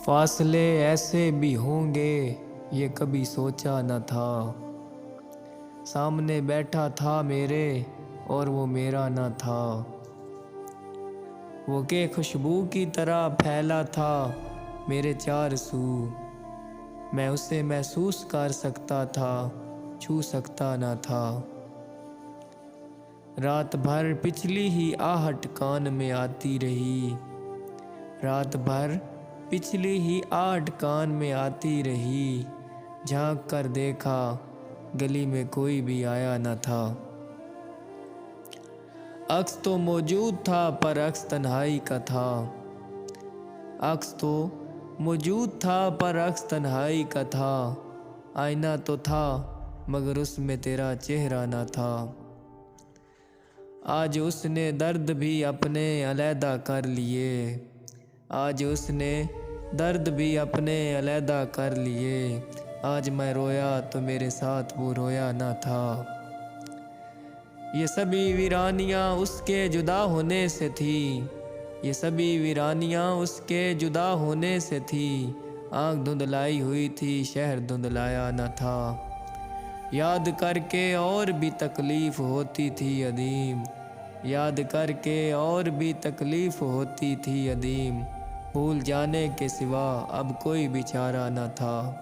फासले ऐसे भी होंगे ये कभी सोचा न था। सामने बैठा था मेरे और वो मेरा न था। वो के खुशबू की तरह फैला था मेरे चार सू। मैं उसे महसूस कर सकता था, छू सकता न था। रात भर पिछली ही आहट कान में आती रही। रात भर पिछली ही आहट कान में आती रही। झांक कर देखा गली में कोई भी आया न था। अक्स तो मौजूद था पर अक्स तन्हाई का था। अक्स तो मौजूद था पर अक्स तन्हाई का था। आईना तो था मगर उसमें तेरा चेहरा न था। आज उसने दर्द भी अपने अलहदा कर लिए। आज उसने दर्द भी अपने अलहदा कर लिए। आज मैं रोया तो मेरे साथ वो रोया न था। ये सभी वीरानियाँ उसके जुदा होने से थी। ये सभी वीरानियाँ उसके जुदा होने से थी। आँख धुंधलाई हुई थी शहर धुंधलाया न था। याद करके और भी तकलीफ़ होती थी अदीम। याद करके और भी तकलीफ़ होती थी अदीम। भूल जाने के सिवा अब कोई बेचारा न था।